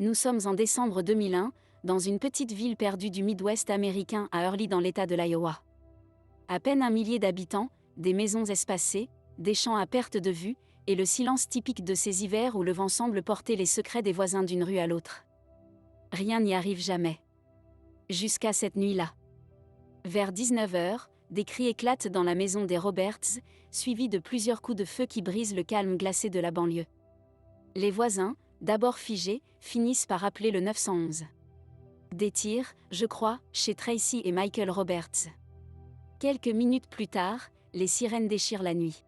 Nous sommes en décembre 2001, dans une petite ville perdue du Midwest américain à Early dans l'État de l'Iowa. À peine 1 millier d'habitants, des maisons espacées, des champs à perte de vue, et le silence typique de ces hivers où le vent semble porter les secrets des voisins d'une rue à l'autre. Rien n'y arrive jamais. Jusqu'à cette nuit-là. Vers 19h, des cris éclatent dans la maison des Roberts, suivis de plusieurs coups de feu qui brisent le calme glacé de la banlieue. Les voisins, d'abord figés, finissent par appeler le 911. Des tirs, je crois, chez Tracy et Michael Roberts. Quelques minutes plus tard, les sirènes déchirent la nuit.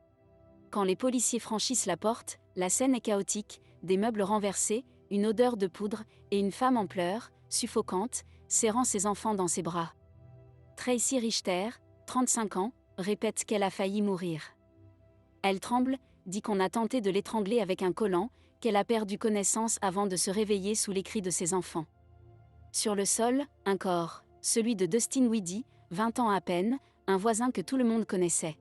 Quand les policiers franchissent la porte, la scène est chaotique, des meubles renversés, une odeur de poudre, et une femme en pleurs, suffocante, serrant ses enfants dans ses bras. Tracy Richter, 35 ans, répète qu'elle a failli mourir. Elle tremble, dit qu'on a tenté de l'étrangler avec un collant, qu'elle a perdu connaissance avant de se réveiller sous les cris de ses enfants. Sur le sol, un corps, celui de Dustin Weedy, 20 ans à peine, un voisin que tout le monde connaissait.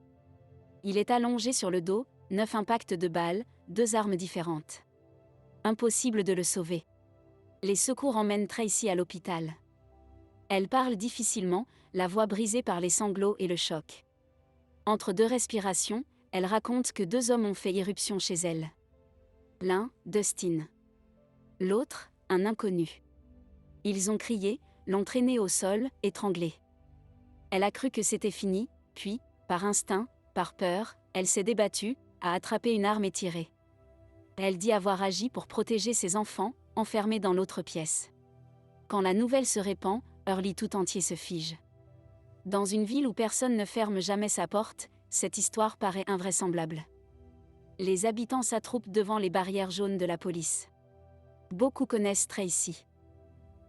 Il est allongé sur le dos, 9 impacts de balles, 2 armes différentes. Impossible de le sauver. Les secours emmènent Tracy à l'hôpital. Elle parle difficilement, la voix brisée par les sanglots et le choc. Entre 2 respirations, elle raconte que 2 hommes ont fait irruption chez elle. L'un, Dustin. L'autre, un inconnu. Ils ont crié, l'ont traînée au sol, étranglée. Elle a cru que c'était fini, puis, par instinct, par peur, elle s'est débattue, a attrapé une arme et tiré. Elle dit avoir agi pour protéger ses enfants, enfermés dans l'autre pièce. Quand la nouvelle se répand, Early tout entier se fige. Dans une ville où personne ne ferme jamais sa porte, cette histoire paraît invraisemblable. Les habitants s'attroupent devant les barrières jaunes de la police. Beaucoup connaissent Tracy.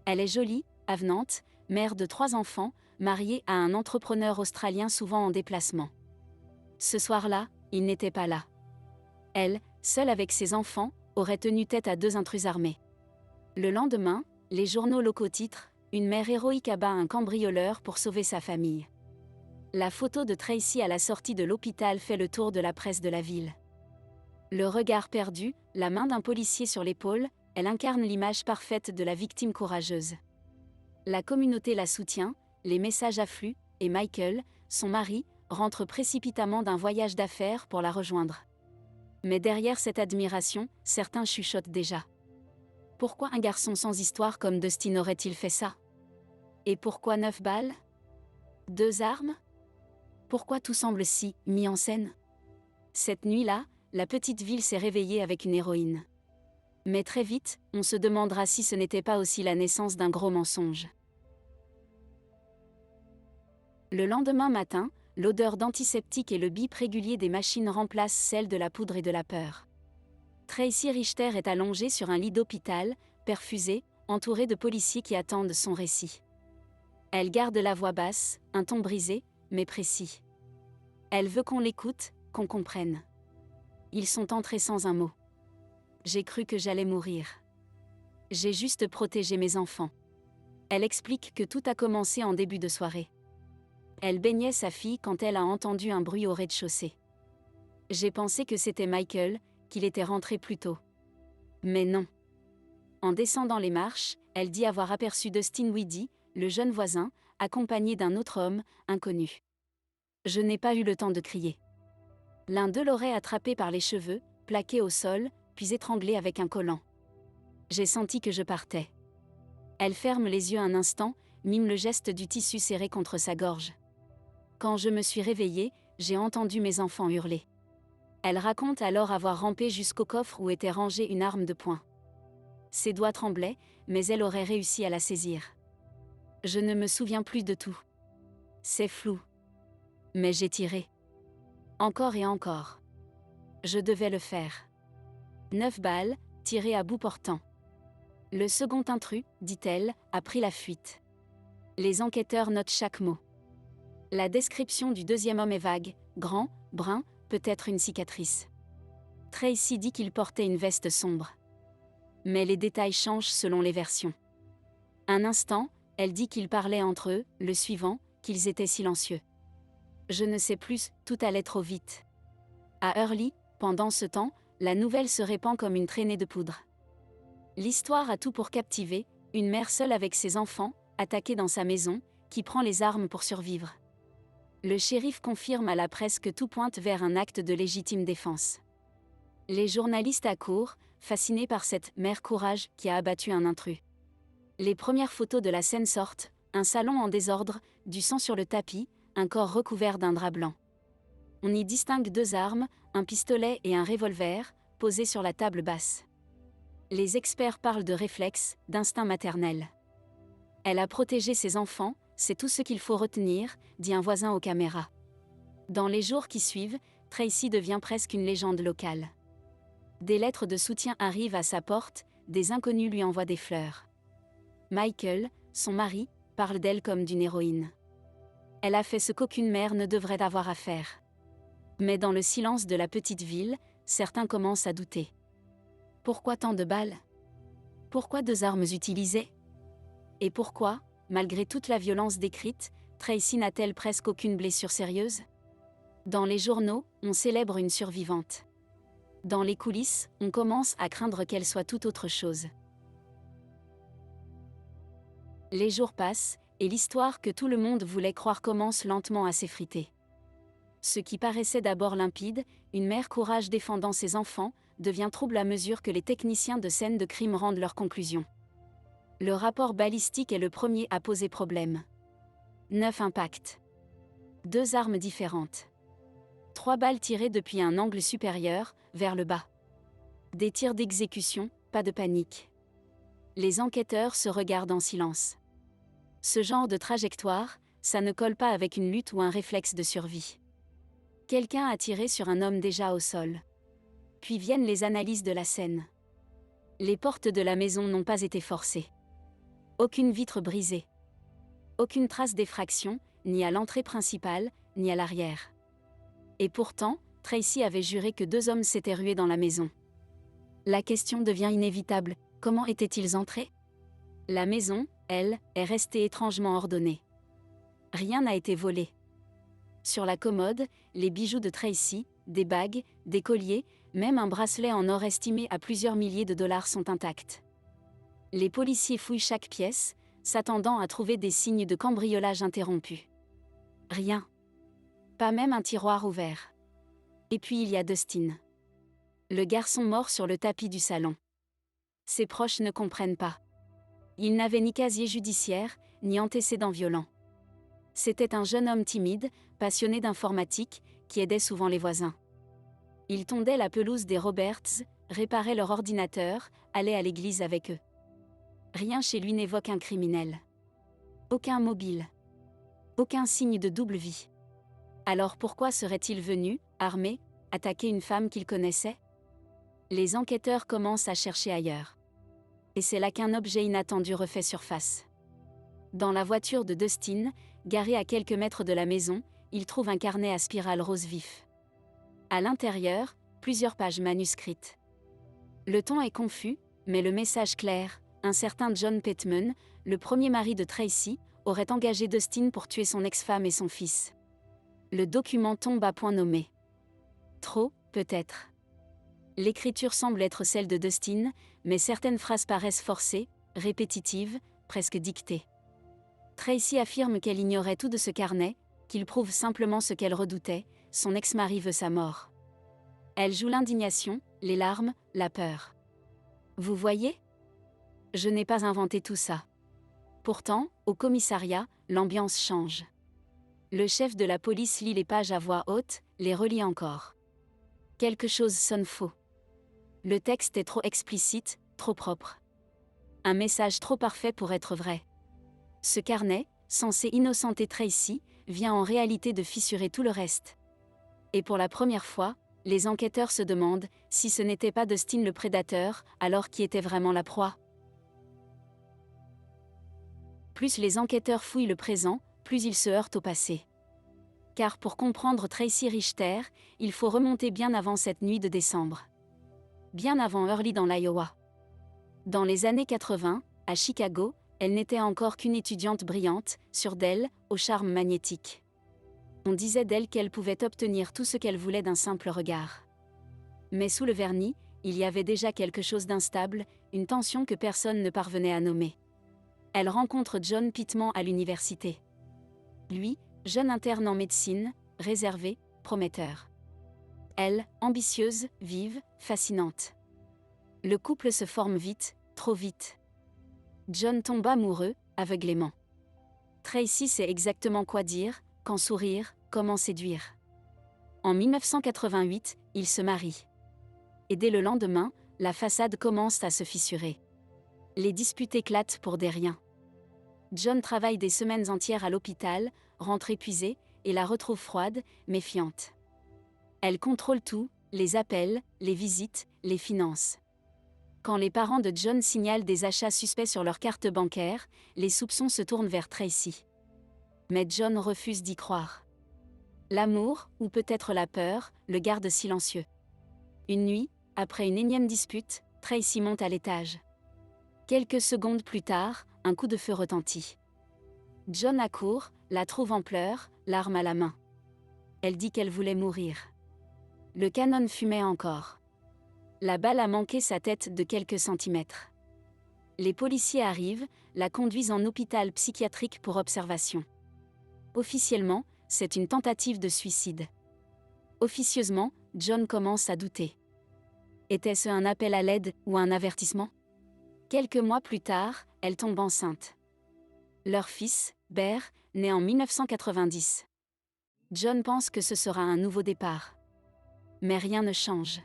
Elle est jolie, avenante, mère de 3 enfants, mariée à un entrepreneur australien souvent en déplacement. Ce soir-là, il n'était pas là. Elle, seule avec ses enfants, aurait tenu tête à 2 intrus armés. Le lendemain, les journaux locaux titrent « Une mère héroïque abat un cambrioleur pour sauver sa famille ». La photo de Tracy à la sortie de l'hôpital fait le tour de la presse de la ville. Le regard perdu, la main d'un policier sur l'épaule, elle incarne l'image parfaite de la victime courageuse. La communauté la soutient, les messages affluent, et Michael, son mari, rentre précipitamment d'un voyage d'affaires pour la rejoindre. Mais derrière cette admiration, certains chuchotent déjà. Pourquoi un garçon sans histoire comme Dustin aurait-il fait ça? Et pourquoi 9 balles? 2 armes? Pourquoi tout semble si mis en scène? Cette nuit-là, la petite ville s'est réveillée avec une héroïne. Mais très vite, on se demandera si ce n'était pas aussi la naissance d'un gros mensonge. Le lendemain matin, l'odeur d'antiseptique et le bip régulier des machines remplacent celle de la poudre et de la peur. Tracy Richter est allongée sur un lit d'hôpital, perfusée, entourée de policiers qui attendent son récit. Elle garde la voix basse, un ton brisé, mais précis. Elle veut qu'on l'écoute, qu'on comprenne. Ils sont entrés sans un mot. J'ai cru que j'allais mourir. J'ai juste protégé mes enfants. Elle explique que tout a commencé en début de soirée. Elle baignait sa fille quand elle a entendu un bruit au rez-de-chaussée. J'ai pensé que c'était Michael, qu'il était rentré plus tôt. Mais non. En descendant les marches, elle dit avoir aperçu Dustin Weedy, le jeune voisin, accompagné d'un autre homme, inconnu. Je n'ai pas eu le temps de crier. L'un d'eux l'aurait attrapé par les cheveux, plaqué au sol, puis étranglé avec un collant. J'ai senti que je partais. Elle ferme les yeux un instant, mime le geste du tissu serré contre sa gorge. Quand je me suis réveillée, j'ai entendu mes enfants hurler. Elle raconte alors avoir rampé jusqu'au coffre où était rangée une arme de poing. Ses doigts tremblaient, mais elle aurait réussi à la saisir. Je ne me souviens plus de tout. C'est flou. Mais j'ai tiré. Encore et encore. Je devais le faire. 9 balles, tirées à bout portant. Le second intrus, dit-elle, a pris la fuite. Les enquêteurs notent chaque mot. La description du deuxième homme est vague, grand, brun, peut-être une cicatrice. Tracy dit qu'il portait une veste sombre. Mais les détails changent selon les versions. Un instant, elle dit qu'ils parlaient entre eux, le suivant, qu'ils étaient silencieux. Je ne sais plus, tout allait trop vite. À Early, pendant ce temps, la nouvelle se répand comme une traînée de poudre. L'histoire a tout pour captiver, une mère seule avec ses enfants, attaquée dans sa maison, qui prend les armes pour survivre. Le shérif confirme à la presse que tout pointe vers un acte de légitime défense. Les journalistes accourent, fascinés par cette « mère courage » qui a abattu un intrus. Les premières photos de la scène sortent, un salon en désordre, du sang sur le tapis, un corps recouvert d'un drap blanc. On y distingue 2 armes, un pistolet et un revolver, posés sur la table basse. Les experts parlent de réflexe, d'instinct maternel. Elle a protégé ses enfants, c'est tout ce qu'il faut retenir, dit un voisin aux caméras. Dans les jours qui suivent, Tracy devient presque une légende locale. Des lettres de soutien arrivent à sa porte, des inconnus lui envoient des fleurs. Michael, son mari, parle d'elle comme d'une héroïne. Elle a fait ce qu'aucune mère ne devrait avoir à faire. Mais dans le silence de la petite ville, certains commencent à douter. Pourquoi tant de balles? Pourquoi 2 armes utilisées? Et pourquoi, malgré toute la violence décrite, Tracy n'a-t-elle presque aucune blessure sérieuse? Dans les journaux, on célèbre une survivante. Dans les coulisses, on commence à craindre qu'elle soit tout autre chose. Les jours passent, et l'histoire que tout le monde voulait croire commence lentement à s'effriter. Ce qui paraissait d'abord limpide, une mère courage défendant ses enfants, devient trouble à mesure que les techniciens de scène de crime rendent leurs conclusions. Le rapport balistique est le premier à poser problème. 9 impacts. 2 armes différentes. 3 balles tirées depuis un angle supérieur, vers le bas. Des tirs d'exécution, pas de panique. Les enquêteurs se regardent en silence. Ce genre de trajectoire, ça ne colle pas avec une lutte ou un réflexe de survie. Quelqu'un a tiré sur un homme déjà au sol. Puis viennent les analyses de la scène. Les portes de la maison n'ont pas été forcées. Aucune vitre brisée. Aucune trace d'effraction, ni à l'entrée principale, ni à l'arrière. Et pourtant, Tracy avait juré que 2 hommes s'étaient rués dans la maison. La question devient inévitable, comment étaient-ils entrés? La maison, elle, est restée étrangement ordonnée. Rien n'a été volé. Sur la commode, les bijoux de Tracy, des bagues, des colliers, même un bracelet en or estimé à plusieurs milliers de dollars sont intacts. Les policiers fouillent chaque pièce, s'attendant à trouver des signes de cambriolage interrompus. Rien. Pas même un tiroir ouvert. Et puis il y a Dustin. Le garçon mort sur le tapis du salon. Ses proches ne comprennent pas. Il n'avait ni casier judiciaire, ni antécédents violents. C'était un jeune homme timide, passionné d'informatique, qui aidait souvent les voisins. Il tondait la pelouse des Roberts, réparait leur ordinateur, allait à l'église avec eux. Rien chez lui n'évoque un criminel. Aucun mobile. Aucun signe de double vie. Alors pourquoi serait-il venu, armé, attaquer une femme qu'il connaissait? Les enquêteurs commencent à chercher ailleurs. Et c'est là qu'un objet inattendu refait surface. Dans la voiture de Dustin, garée à quelques mètres de la maison, il trouve un carnet à spirale rose vif. À l'intérieur, plusieurs pages manuscrites. Le ton est confus, mais le message clair. Un certain John Pittman, le premier mari de Tracy, aurait engagé Dustin pour tuer son ex-femme et son fils. Le document tombe à point nommé. Trop, peut-être. L'écriture semble être celle de Dustin, mais certaines phrases paraissent forcées, répétitives, presque dictées. Tracy affirme qu'elle ignorait tout de ce carnet, qu'il prouve simplement ce qu'elle redoutait, son ex-mari veut sa mort. Elle joue l'indignation, les larmes, la peur. Vous voyez ? Je n'ai pas inventé tout ça. Pourtant, au commissariat, l'ambiance change. Le chef de la police lit les pages à voix haute, les relit encore. Quelque chose sonne faux. Le texte est trop explicite, trop propre. Un message trop parfait pour être vrai. Ce carnet, censé innocenter Tracy, vient en réalité de fissurer tout le reste. Et pour la première fois, les enquêteurs se demandent si ce n'était pas Dustin le prédateur, alors qui était vraiment la proie. Plus les enquêteurs fouillent le présent, plus ils se heurtent au passé. Car pour comprendre Tracy Richter, il faut remonter bien avant cette nuit de décembre. Bien avant Early dans l'Iowa. Dans les années 80, à Chicago, elle n'était encore qu'une étudiante brillante, sûre d'elle, au charme magnétique. On disait d'elle qu'elle pouvait obtenir tout ce qu'elle voulait d'un simple regard. Mais sous le vernis, il y avait déjà quelque chose d'instable, une tension que personne ne parvenait à nommer. Elle rencontre John Pittman à l'université. Lui, jeune interne en médecine, réservé, prometteur. Elle, ambitieuse, vive, fascinante. Le couple se forme vite, trop vite. John tombe amoureux, aveuglément. Tracy sait exactement quoi dire, quand sourire, comment séduire. En 1988, ils se marient. Et dès le lendemain, la façade commence à se fissurer. Les disputes éclatent pour des riens. John travaille des semaines entières à l'hôpital, rentre épuisé, et la retrouve froide, méfiante. Elle contrôle tout, les appels, les visites, les finances. Quand les parents de John signalent des achats suspects sur leur carte bancaire, les soupçons se tournent vers Tracy. Mais John refuse d'y croire. L'amour, ou peut-être la peur, le garde silencieux. Une nuit, après une énième dispute, Tracy monte à l'étage. Quelques secondes plus tard, un coup de feu retentit. John accourt, la trouve en pleurs, l'arme à la main. Elle dit qu'elle voulait mourir. Le canon fumait encore. La balle a manqué sa tête de quelques centimètres. Les policiers arrivent, la conduisent en hôpital psychiatrique pour observation. Officiellement, c'est une tentative de suicide. Officieusement, John commence à douter. Était-ce un appel à l'aide ou un avertissement ? Quelques mois plus tard, elle tombe enceinte. Leur fils, Bear, naît en 1990. John pense que ce sera un nouveau départ. Mais rien ne change.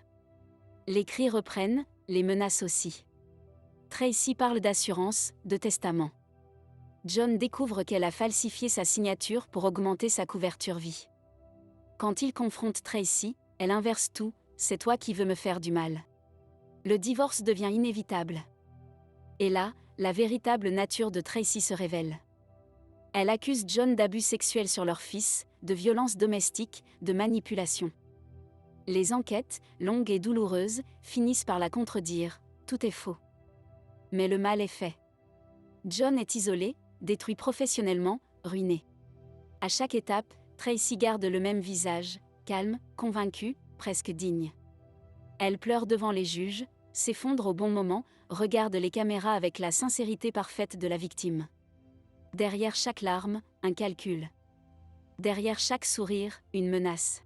Les cris reprennent, les menaces aussi. Tracy parle d'assurance, de testament. John découvre qu'elle a falsifié sa signature pour augmenter sa couverture vie. Quand il confronte Tracy, elle inverse tout, c'est toi qui veux me faire du mal. Le divorce devient inévitable. Et là, la véritable nature de Tracy se révèle. Elle accuse John d'abus sexuels sur leur fils, de violences domestiques, de manipulation. Les enquêtes, longues et douloureuses, finissent par la contredire, tout est faux. Mais le mal est fait. John est isolé, détruit professionnellement, ruiné. À chaque étape, Tracy garde le même visage, calme, convaincu, presque digne. Elle pleure devant les juges, s'effondre au bon moment, regarde les caméras avec la sincérité parfaite de la victime. Derrière chaque larme, un calcul. Derrière chaque sourire, une menace.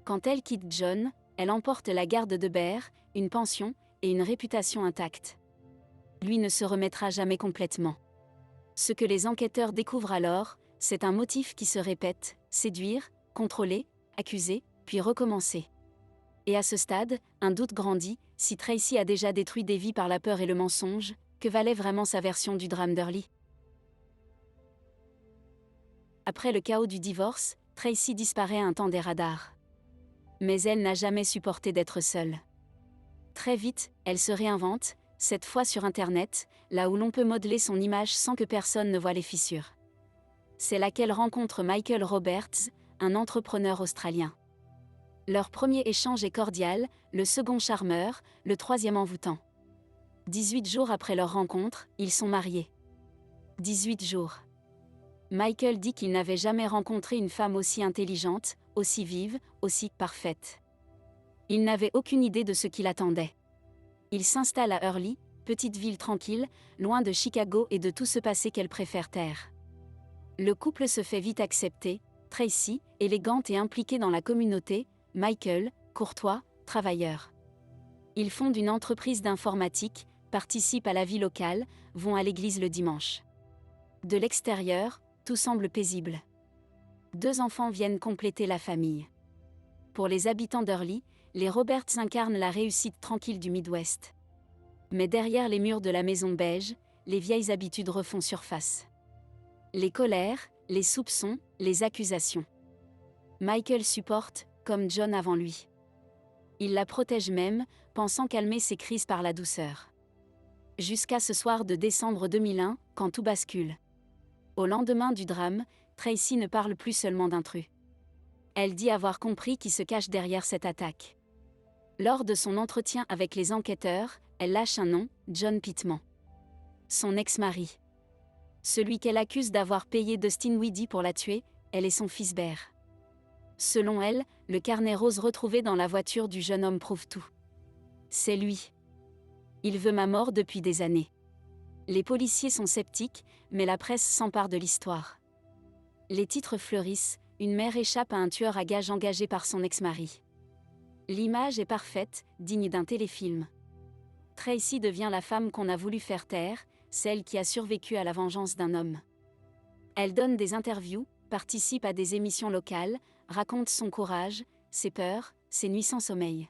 Quand elle quitte John, elle emporte la garde de Bear, une pension et une réputation intacte. Lui ne se remettra jamais complètement. Ce que les enquêteurs découvrent alors, c'est un motif qui se répète, séduire, contrôler, accuser, puis recommencer. Et à ce stade, un doute grandit, si Tracy a déjà détruit des vies par la peur et le mensonge, que valait vraiment sa version du drame d'Hurley ? Après le chaos du divorce, Tracy disparaît un temps des radars. Mais elle n'a jamais supporté d'être seule. Très vite, elle se réinvente, cette fois sur Internet, là où l'on peut modeler son image sans que personne ne voie les fissures. C'est là qu'elle rencontre Michael Roberts, un entrepreneur australien. Leur premier échange est cordial, le second charmeur, le troisième envoûtant. 18 jours après leur rencontre, ils sont mariés. 18 jours. Michael dit qu'il n'avait jamais rencontré une femme aussi intelligente, aussi vive, aussi parfaite. Il n'avait aucune idée de ce qui l'attendait. Il s'installe à Hurley, petite ville tranquille, loin de Chicago et de tout ce passé qu'elle préfère taire. Le couple se fait vite accepter, Tracy, élégante et impliquée dans la communauté, Michael, courtois, travailleur. Ils fondent une entreprise d'informatique, participent à la vie locale, vont à l'église le dimanche. De l'extérieur, tout semble paisible. 2 enfants viennent compléter la famille. Pour les habitants d'Hurley, les Roberts incarnent la réussite tranquille du Midwest. Mais derrière les murs de la maison beige, les vieilles habitudes refont surface. Les colères, les soupçons, les accusations. Michael supporte, comme John avant lui. Il la protège même, pensant calmer ses crises par la douceur. Jusqu'à ce soir de décembre 2001, quand tout bascule. Au lendemain du drame, Tracy ne parle plus seulement d'intrus. Elle dit avoir compris qui se cache derrière cette attaque. Lors de son entretien avec les enquêteurs, elle lâche un nom, John Pittman. Son ex-mari. Celui qu'elle accuse d'avoir payé Dustin Weedy pour la tuer, elle et son fils Bear. Selon elle, le carnet rose retrouvé dans la voiture du jeune homme prouve tout. C'est lui. Il veut ma mort depuis des années. Les policiers sont sceptiques, mais la presse s'empare de l'histoire. Les titres fleurissent, une mère échappe à un tueur à gages engagé par son ex-mari. L'image est parfaite, digne d'un téléfilm. Tracy devient la femme qu'on a voulu faire taire, celle qui a survécu à la vengeance d'un homme. Elle donne des interviews, participe à des émissions locales, raconte son courage, ses peurs, ses nuits sans sommeil.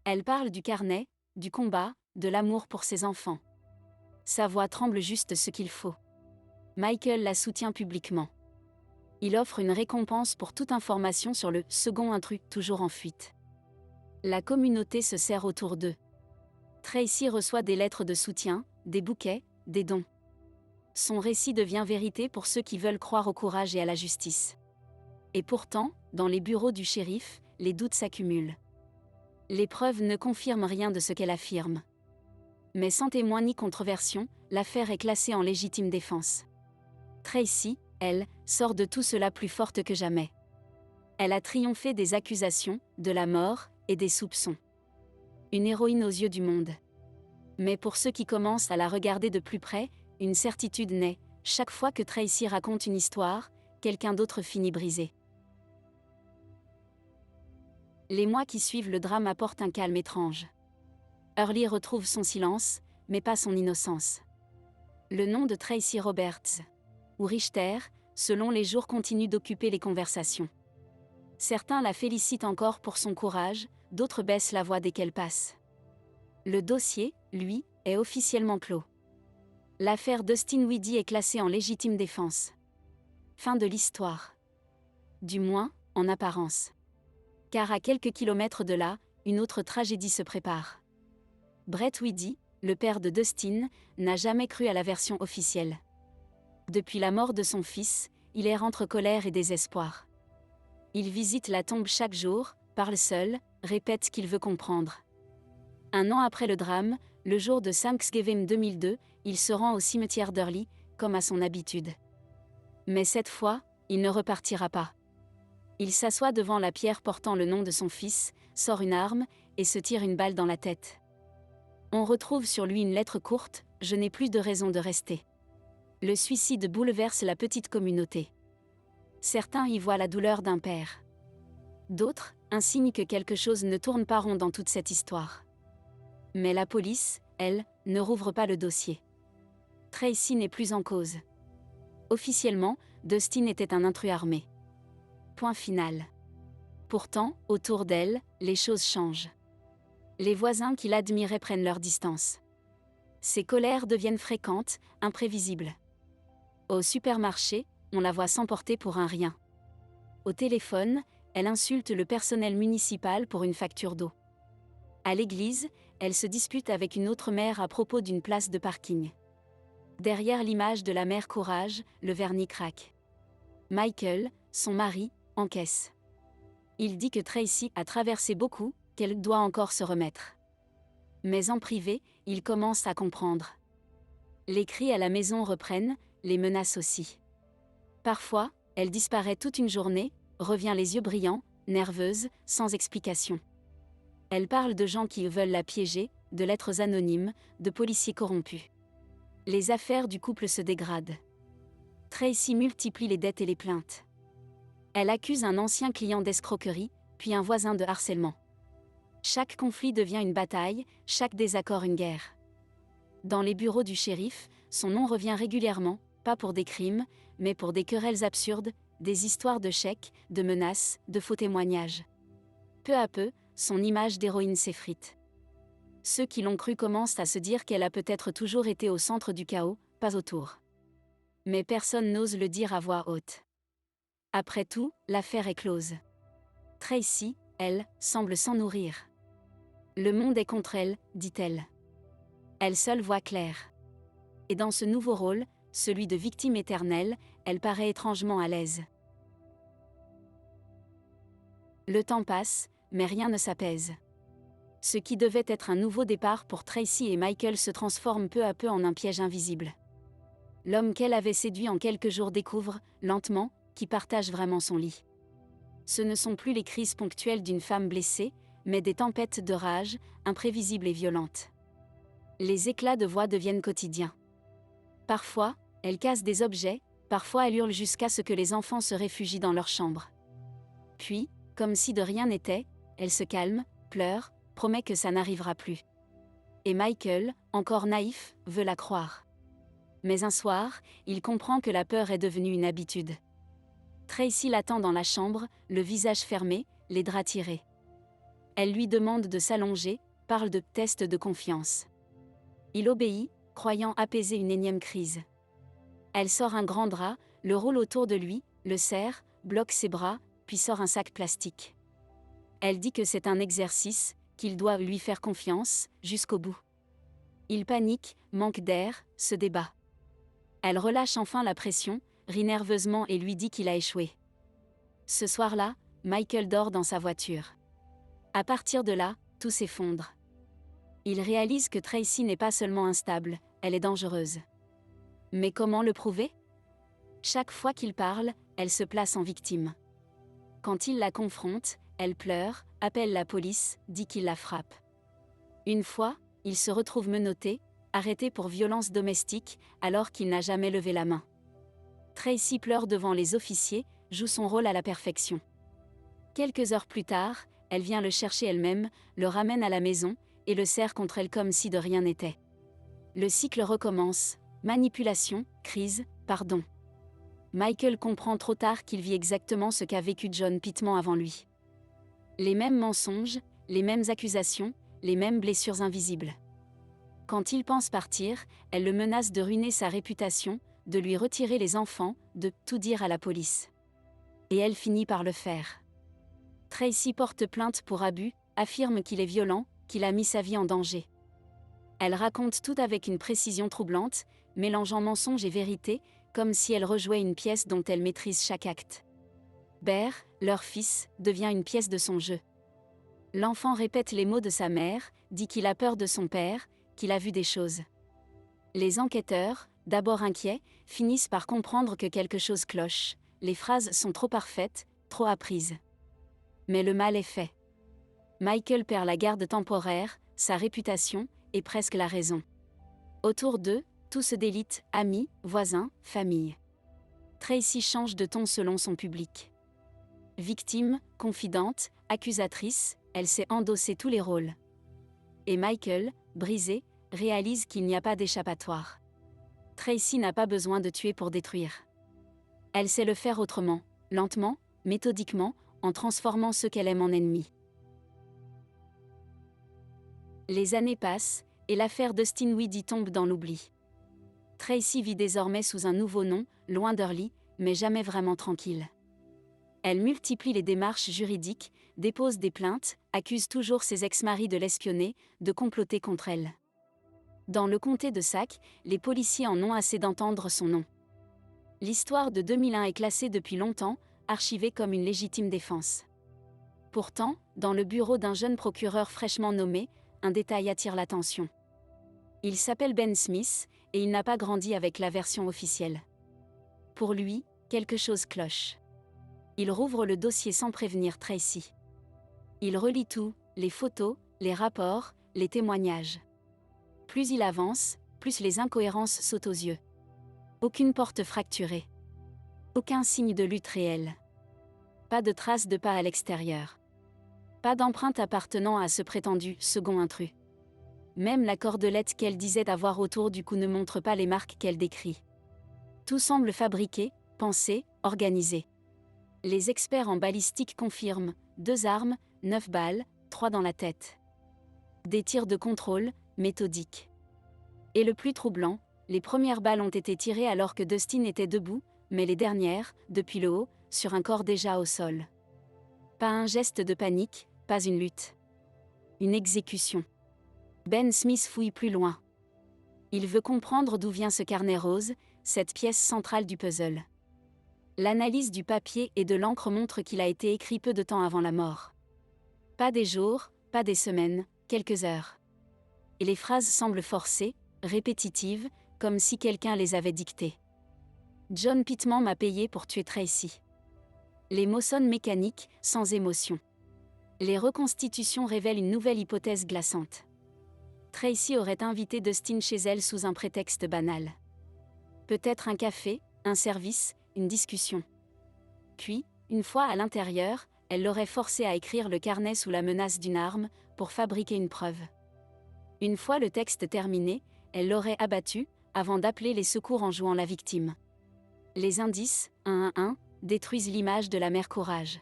Elle parle du carnet, du combat, de l'amour pour ses enfants. Sa voix tremble juste ce qu'il faut. Michael la soutient publiquement. Il offre une récompense pour toute information sur le second intrus toujours en fuite. La communauté se serre autour d'eux. Tracy reçoit des lettres de soutien, des bouquets, des dons. Son récit devient vérité pour ceux qui veulent croire au courage et à la justice. Et pourtant, dans les bureaux du shérif, les doutes s'accumulent. Les preuves ne confirment rien de ce qu'elle affirme. Mais sans témoin ni controversion, l'affaire est classée en légitime défense. Tracy, elle, sort de tout cela plus forte que jamais. Elle a triomphé des accusations, de la mort et des soupçons. Une héroïne aux yeux du monde. Mais pour ceux qui commencent à la regarder de plus près, une certitude naît, chaque fois que Tracy raconte une histoire, quelqu'un d'autre finit brisé. Les mois qui suivent le drame apportent un calme étrange. Hurley retrouve son silence, mais pas son innocence. Le nom de Tracy Roberts, ou Richter, selon les jours continue d'occuper les conversations. Certains la félicitent encore pour son courage, d'autres baissent la voix dès qu'elle passe. Le dossier, lui, est officiellement clos. L'affaire Dustin Weedy est classée en légitime défense. Fin de l'histoire. Du moins, en apparence. Car à quelques kilomètres de là, une autre tragédie se prépare. Brett Weedy, le père de Dustin, n'a jamais cru à la version officielle. Depuis la mort de son fils, il erre entre colère et désespoir. Il visite la tombe chaque jour, parle seul, répète qu'il veut comprendre. Un an après le drame, le jour de Thanksgiving 2002, il se rend au cimetière d'Hurley, comme à son habitude. Mais cette fois, il ne repartira pas. Il s'assoit devant la pierre portant le nom de son fils, sort une arme, et se tire une balle dans la tête. On retrouve sur lui une lettre courte, « Je n'ai plus de raison de rester ». Le suicide bouleverse la petite communauté. Certains y voient la douleur d'un père. D'autres, un signe que quelque chose ne tourne pas rond dans toute cette histoire. Mais la police, elle, ne rouvre pas le dossier. Tracy n'est plus en cause. Officiellement, Dustin était un intrus armé. Point final. Pourtant, autour d'elle, les choses changent. Les voisins qui l'admiraient prennent leur distance. Ses colères deviennent fréquentes, imprévisibles. Au supermarché, on la voit s'emporter pour un rien. Au téléphone, elle insulte le personnel municipal pour une facture d'eau. À l'église, elle se dispute avec une autre mère à propos d'une place de parking. Derrière l'image de la mère courage, le vernis craque. Michael, son mari, encaisse. Il dit que Tracy a traversé beaucoup, qu'elle doit encore se remettre. Mais en privé, il commence à comprendre. Les cris à la maison reprennent, les menaces aussi. Parfois, elle disparaît toute une journée, revient les yeux brillants, nerveuse, sans explication. Elle parle de gens qui veulent la piéger, de lettres anonymes, de policiers corrompus. Les affaires du couple se dégradent. Tracy multiplie les dettes et les plaintes. Elle accuse un ancien client d'escroquerie, puis un voisin de harcèlement. Chaque conflit devient une bataille, chaque désaccord une guerre. Dans les bureaux du shérif, son nom revient régulièrement, pas pour des crimes, mais pour des querelles absurdes, des histoires de chèques, de menaces, de faux témoignages. Peu à peu, son image d'héroïne s'effrite. Ceux qui l'ont cru commencent à se dire qu'elle a peut-être toujours été au centre du chaos, pas autour. Mais personne n'ose le dire à voix haute. Après tout, l'affaire est close. Tracy, elle, semble s'en nourrir. Le monde est contre elle, dit-elle. Elle seule voit clair. Et dans ce nouveau rôle, celui de victime éternelle, elle paraît étrangement à l'aise. Le temps passe, mais rien ne s'apaise. Ce qui devait être un nouveau départ pour Tracy et Michael se transforme peu à peu en un piège invisible. L'homme qu'elle avait séduit en quelques jours découvre, lentement, qui partage vraiment son lit. Ce ne sont plus les crises ponctuelles d'une femme blessée, mais des tempêtes de rage, imprévisibles et violentes. Les éclats de voix deviennent quotidiens. Parfois, elle casse des objets, parfois elle hurle jusqu'à ce que les enfants se réfugient dans leur chambre. Puis, comme si de rien n'était, elle se calme, pleure, promet que ça n'arrivera plus. Et Michael, encore naïf, veut la croire. Mais un soir, il comprend que la peur est devenue une habitude. Tracy l'attend dans la chambre, le visage fermé, les draps tirés. Elle lui demande de s'allonger, parle de test de confiance. Il obéit, croyant apaiser une énième crise. Elle sort un grand drap, le roule autour de lui, le serre, bloque ses bras, puis sort un sac plastique. Elle dit que c'est un exercice, qu'il doit lui faire confiance, jusqu'au bout. Il panique, manque d'air, se débat. Elle relâche enfin la pression, rit nerveusement et lui dit qu'il a échoué. Ce soir-là, Michael dort dans sa voiture. À partir de là, tout s'effondre. Il réalise que Tracy n'est pas seulement instable, elle est dangereuse. Mais comment le prouver ? Chaque fois qu'il parle, elle se place en victime. Quand il la confronte, elle pleure, appelle la police, dit qu'il la frappe. Une fois, il se retrouve menotté, arrêté pour violence domestique, alors qu'il n'a jamais levé la main. Tracy pleure devant les officiers, joue son rôle à la perfection. Quelques heures plus tard, elle vient le chercher elle-même, le ramène à la maison, et le serre contre elle comme si de rien n'était. Le cycle recommence, manipulation, crise, pardon. Michael comprend trop tard qu'il vit exactement ce qu'a vécu John Pittman avant lui. Les mêmes mensonges, les mêmes accusations, les mêmes blessures invisibles. Quand il pense partir, elle le menace de ruiner sa réputation, de lui retirer les enfants, de tout dire à la police. Et elle finit par le faire. Tracy porte plainte pour abus, affirme qu'il est violent, qu'il a mis sa vie en danger. Elle raconte tout avec une précision troublante, mélangeant mensonge et vérité, comme si elle rejouait une pièce dont elle maîtrise chaque acte. Bear, leur fils, devient une pièce de son jeu. L'enfant répète les mots de sa mère, dit qu'il a peur de son père, qu'il a vu des choses. Les enquêteurs, d'abord inquiets, finissent par comprendre que quelque chose cloche, les phrases sont trop parfaites, trop apprises. Mais le mal est fait. Michael perd la garde temporaire, sa réputation, et presque la raison. Autour d'eux, tout se délite, amis, voisins, famille. Tracy change de ton selon son public. Victime, confidente, accusatrice, elle sait endosser tous les rôles. Et Michael, brisé, réalise qu'il n'y a pas d'échappatoire. Tracy n'a pas besoin de tuer pour détruire. Elle sait le faire autrement, lentement, méthodiquement, en transformant ceux qu'elle aime en ennemis. Les années passent, et l'affaire Dustin Weedy tombe dans l'oubli. Tracy vit désormais sous un nouveau nom, loin d'Hurley, mais jamais vraiment tranquille. Elle multiplie les démarches juridiques, dépose des plaintes, accuse toujours ses ex-maris de l'espionner, de comploter contre elle. Dans le comté de Sac, les policiers en ont assez d'entendre son nom. L'histoire de 2001 est classée depuis longtemps, archivée comme une légitime défense. Pourtant, dans le bureau d'un jeune procureur fraîchement nommé, un détail attire l'attention. Il s'appelle Ben Smith, et il n'a pas grandi avec la version officielle. Pour lui, quelque chose cloche. Il rouvre le dossier sans prévenir Tracy. Il relit tout, les photos, les rapports, les témoignages. Plus il avance, plus les incohérences sautent aux yeux. Aucune porte fracturée. Aucun signe de lutte réelle. Pas de traces de pas à l'extérieur. Pas d'empreinte appartenant à ce prétendu second intrus. Même la cordelette qu'elle disait avoir autour du cou ne montre pas les marques qu'elle décrit. Tout semble fabriqué, pensé, organisé. Les experts en balistique confirment 2 armes, 9 balles, 3 dans la tête. Des tirs de contrôle, méthodiques. Et le plus troublant, les premières balles ont été tirées alors que Dustin était debout, mais les dernières, depuis le haut, sur un corps déjà au sol. Pas un geste de panique, pas une lutte. Une exécution. Ben Smith fouille plus loin. Il veut comprendre d'où vient ce carnet rose, cette pièce centrale du puzzle. L'analyse du papier et de l'encre montre qu'il a été écrit peu de temps avant la mort. Pas des jours, pas des semaines, quelques heures. Et les phrases semblent forcées, répétitives, comme si quelqu'un les avait dictées. John Pittman m'a payé pour tuer Tracy. Les mots sonnent mécaniques, sans émotion. Les reconstitutions révèlent une nouvelle hypothèse glaçante. Tracy aurait invité Dustin chez elle sous un prétexte banal. Peut-être un café, un service, une discussion. Puis, une fois à l'intérieur, elle l'aurait forcé à écrire le carnet sous la menace d'une arme, pour fabriquer une preuve. Une fois le texte terminé, elle l'aurait abattu, avant d'appeler les secours en jouant la victime. Les indices, un à un, détruisent l'image de la mère Courage.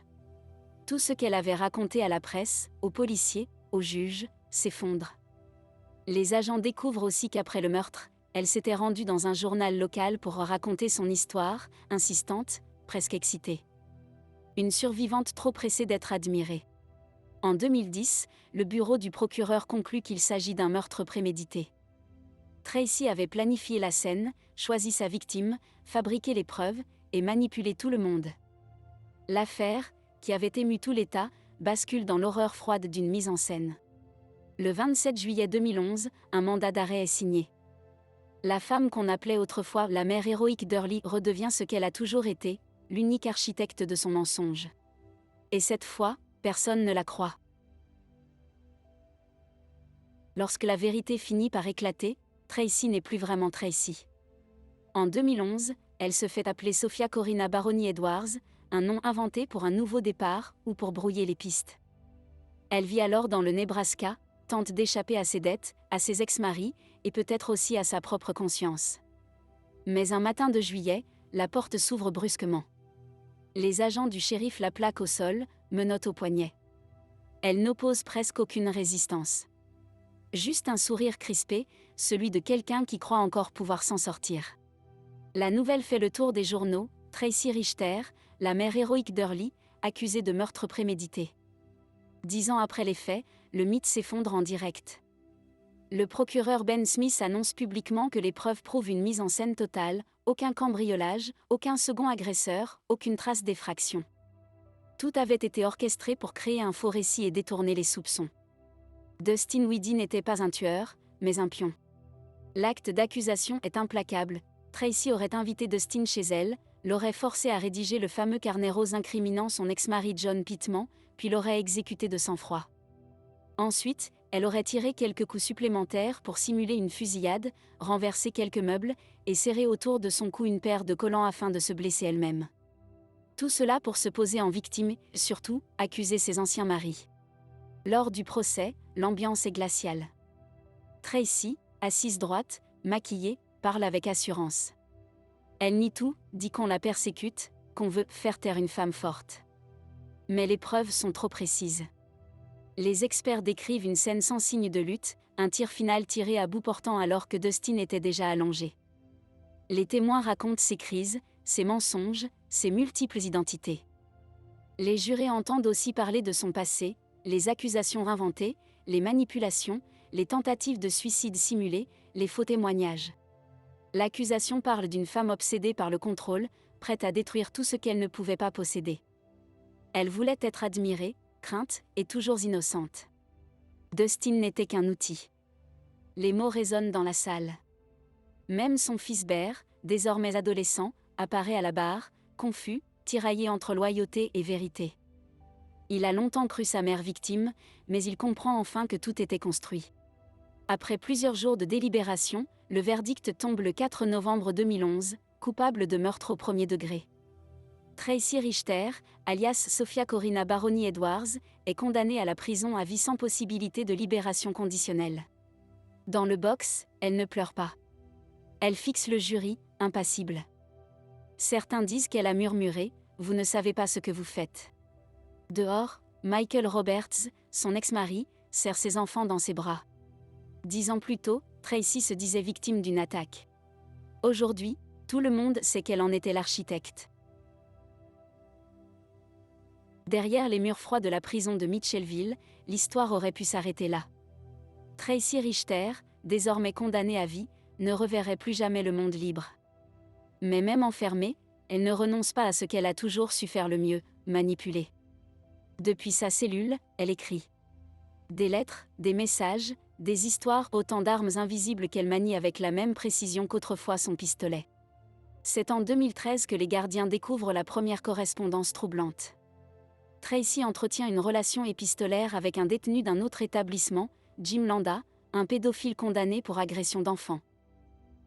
Tout ce qu'elle avait raconté à la presse, aux policiers, aux juges, s'effondre. Les agents découvrent aussi qu'après le meurtre, elle s'était rendue dans un journal local pour raconter son histoire, insistante, presque excitée. Une survivante trop pressée d'être admirée. En 2010, le bureau du procureur conclut qu'il s'agit d'un meurtre prémédité. Tracy avait planifié la scène, choisi sa victime, fabriqué les preuves, et manipulé tout le monde. L'affaire, qui avait ému tout l'État, bascule dans l'horreur froide d'une mise en scène. Le 27 juillet 2011, un mandat d'arrêt est signé. La femme qu'on appelait autrefois la mère héroïque d'Hurley redevient ce qu'elle a toujours été, l'unique architecte de son mensonge. Et cette fois, personne ne la croit. Lorsque la vérité finit par éclater, Tracy n'est plus vraiment Tracy. En 2011, elle se fait appeler Sophia Corina Baroni Edwards, un nom inventé pour un nouveau départ ou pour brouiller les pistes. Elle vit alors dans le Nebraska, tente d'échapper à ses dettes, à ses ex-maris, et peut-être aussi à sa propre conscience. Mais un matin de juillet, la porte s'ouvre brusquement. Les agents du shérif la plaquent au sol, menottes au poignet. Elle n'oppose presque aucune résistance. Juste un sourire crispé, celui de quelqu'un qui croit encore pouvoir s'en sortir. La nouvelle fait le tour des journaux, Tracy Richter, la mère héroïque d'Hurley, accusée de meurtre prémédité. 10 ans après les faits, le mythe s'effondre en direct. Le procureur Ben Smith annonce publiquement que les preuves prouvent une mise en scène totale, aucun cambriolage, aucun second agresseur, aucune trace d'effraction. Tout avait été orchestré pour créer un faux récit et détourner les soupçons. Dustin Weedy n'était pas un tueur, mais un pion. L'acte d'accusation est implacable. Tracy aurait invité Dustin chez elle, l'aurait forcé à rédiger le fameux carnet rose incriminant son ex-mari John Pittman, puis l'aurait exécuté de sang-froid. Ensuite, elle aurait tiré quelques coups supplémentaires pour simuler une fusillade, renversé quelques meubles, et serré autour de son cou une paire de collants afin de se blesser elle-même. Tout cela pour se poser en victime, et surtout, accuser ses anciens maris. Lors du procès, l'ambiance est glaciale. Tracy, assise droite, maquillée, parle avec assurance. Elle nie tout, dit qu'on la persécute, qu'on veut faire taire une femme forte. Mais les preuves sont trop précises. Les experts décrivent une scène sans signe de lutte, un tir final tiré à bout portant alors que Dustin était déjà allongé. Les témoins racontent ses crises, ses mensonges, ses multiples identités. Les jurés entendent aussi parler de son passé, les accusations inventées, les manipulations, les tentatives de suicide simulées, les faux témoignages. L'accusation parle d'une femme obsédée par le contrôle, prête à détruire tout ce qu'elle ne pouvait pas posséder. Elle voulait être admirée, crainte et toujours innocente. Dustin n'était qu'un outil. Les mots résonnent dans la salle. Même son fils Bear, désormais adolescent, apparaît à la barre, confus, tiraillé entre loyauté et vérité. Il a longtemps cru sa mère victime, mais il comprend enfin que tout était construit. Après plusieurs jours de délibération, le verdict tombe le 4 novembre 2011, coupable de meurtre au premier degré. Tracy Richter, alias Sophia Corina Baroni Edwards, est condamnée à la prison à vie sans possibilité de libération conditionnelle. Dans le box, elle ne pleure pas. Elle fixe le jury, impassible. Certains disent qu'elle a murmuré « Vous ne savez pas ce que vous faites ». Dehors, Michael Roberts, son ex-mari, serre ses enfants dans ses bras. 10 ans plus tôt, Tracy se disait victime d'une attaque. Aujourd'hui, tout le monde sait qu'elle en était l'architecte. Derrière les murs froids de la prison de Mitchellville, l'histoire aurait pu s'arrêter là. Tracy Richter, désormais condamnée à vie, ne reverrait plus jamais le monde libre. Mais même enfermée, elle ne renonce pas à ce qu'elle a toujours su faire le mieux, manipuler. Depuis sa cellule, elle écrit. Des lettres, des messages, des histoires, autant d'armes invisibles qu'elle manie avec la même précision qu'autrefois son pistolet. C'est en 2013 que les gardiens découvrent la première correspondance troublante. Tracy entretient une relation épistolaire avec un détenu d'un autre établissement, Jim Landa, un pédophile condamné pour agression d'enfants.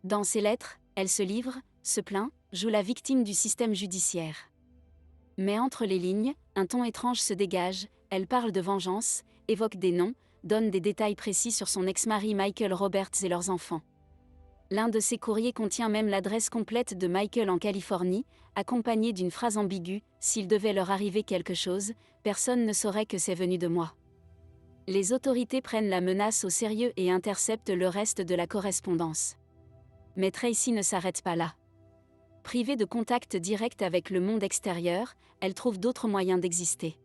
Dans ses lettres, elle se livre, se plaint, joue la victime du système judiciaire. Mais entre les lignes, un ton étrange se dégage, elle parle de vengeance, évoque des noms, donne des détails précis sur son ex-mari Michael Roberts et leurs enfants. L'un de ses courriers contient même l'adresse complète de Michael en Californie, accompagnée d'une phrase ambiguë, « S'il devait leur arriver quelque chose, personne ne saurait que c'est venu de moi ». Les autorités prennent la menace au sérieux et interceptent le reste de la correspondance. Mais Tracy ne s'arrête pas là. Privée de contact direct avec le monde extérieur, elle trouve d'autres moyens d'exister.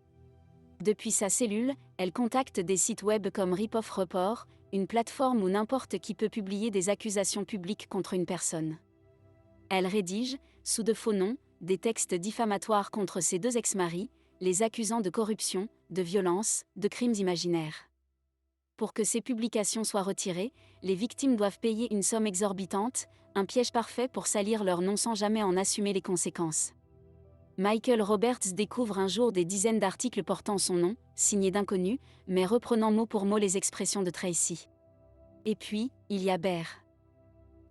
Depuis sa cellule, elle contacte des sites web comme Ripoff Report, une plateforme où n'importe qui peut publier des accusations publiques contre une personne. Elle rédige, sous de faux noms, des textes diffamatoires contre ses deux ex-maris, les accusant de corruption, de violence, de crimes imaginaires. Pour que ces publications soient retirées, les victimes doivent payer une somme exorbitante, un piège parfait pour salir leur nom sans jamais en assumer les conséquences. Michael Roberts découvre un jour des dizaines d'articles portant son nom, signés d'inconnus, mais reprenant mot pour mot les expressions de Tracy. Et puis, il y a Bear.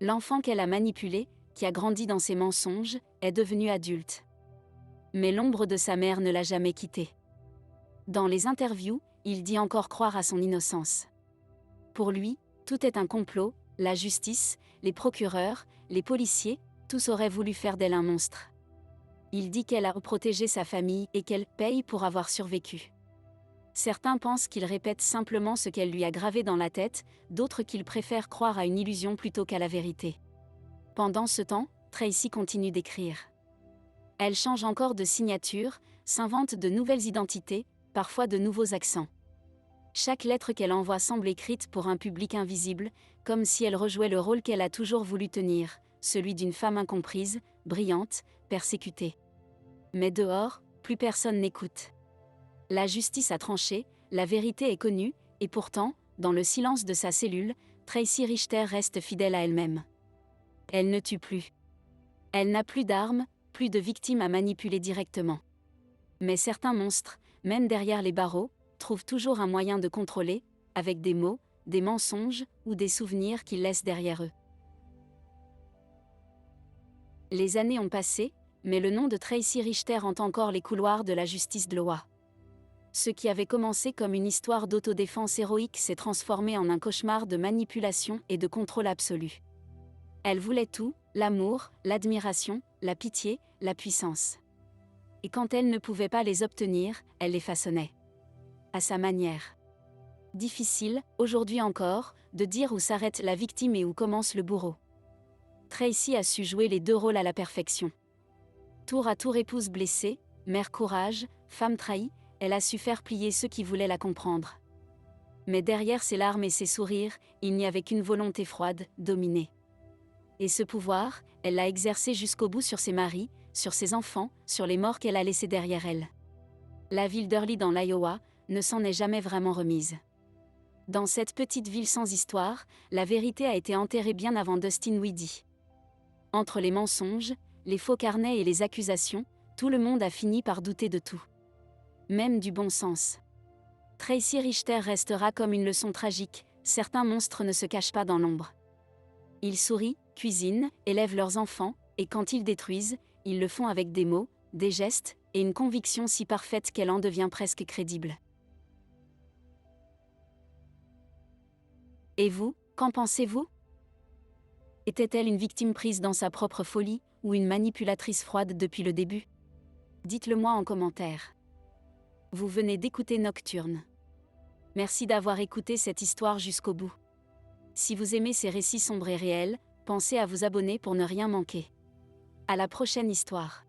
L'enfant qu'elle a manipulé, qui a grandi dans ses mensonges, est devenu adulte. Mais l'ombre de sa mère ne l'a jamais quitté. Dans les interviews, il dit encore croire à son innocence. Pour lui, tout est un complot, la justice, les procureurs, les policiers, tous auraient voulu faire d'elle un monstre. Il dit qu'elle a protégé sa famille et qu'elle paye pour avoir survécu. Certains pensent qu'il répète simplement ce qu'elle lui a gravé dans la tête, d'autres qu'il préfère croire à une illusion plutôt qu'à la vérité. Pendant ce temps, Tracy continue d'écrire. Elle change encore de signature, s'invente de nouvelles identités, parfois de nouveaux accents. Chaque lettre qu'elle envoie semble écrite pour un public invisible, comme si elle rejouait le rôle qu'elle a toujours voulu tenir, celui d'une femme incomprise, brillante, persécutée. Mais dehors, plus personne n'écoute. La justice a tranché, la vérité est connue, et pourtant, dans le silence de sa cellule, Tracy Richter reste fidèle à elle-même. Elle ne tue plus. Elle n'a plus d'armes, plus de victimes à manipuler directement. Mais certains monstres, même derrière les barreaux, trouvent toujours un moyen de contrôler, avec des mots, des mensonges ou des souvenirs qu'ils laissent derrière eux. Les années ont passé, mais le nom de Tracy Richter hante encore les couloirs de la justice de l'Iowa. Ce qui avait commencé comme une histoire d'autodéfense héroïque s'est transformé en un cauchemar de manipulation et de contrôle absolu. Elle voulait tout, l'amour, l'admiration, la pitié, la puissance. Et quand elle ne pouvait pas les obtenir, elle les façonnait. À sa manière. Difficile, aujourd'hui encore, de dire où s'arrête la victime et où commence le bourreau. Tracy a su jouer les deux rôles à la perfection. Tour à tour épouse blessée, mère courage, femme trahie, elle a su faire plier ceux qui voulaient la comprendre. Mais derrière ses larmes et ses sourires, il n'y avait qu'une volonté froide, dominer. Et ce pouvoir, elle l'a exercé jusqu'au bout sur ses maris, sur ses enfants, sur les morts qu'elle a laissés derrière elle. La ville d'Early dans l'Iowa ne s'en est jamais vraiment remise. Dans cette petite ville sans histoire, la vérité a été enterrée bien avant Dustin Weedy. Entre les mensonges, les faux carnets et les accusations, tout le monde a fini par douter de tout. Même du bon sens. Tracy Richter restera comme une leçon tragique, certains monstres ne se cachent pas dans l'ombre. Ils sourient, cuisinent, élèvent leurs enfants, et quand ils détruisent, ils le font avec des mots, des gestes, et une conviction si parfaite qu'elle en devient presque crédible. Et vous, qu'en pensez-vous ? Était-elle une victime prise dans sa propre folie, ou une manipulatrice froide depuis le début ? Dites-le-moi en commentaire. Vous venez d'écouter Nocturne. Merci d'avoir écouté cette histoire jusqu'au bout. Si vous aimez ces récits sombres et réels, pensez à vous abonner pour ne rien manquer. À la prochaine histoire.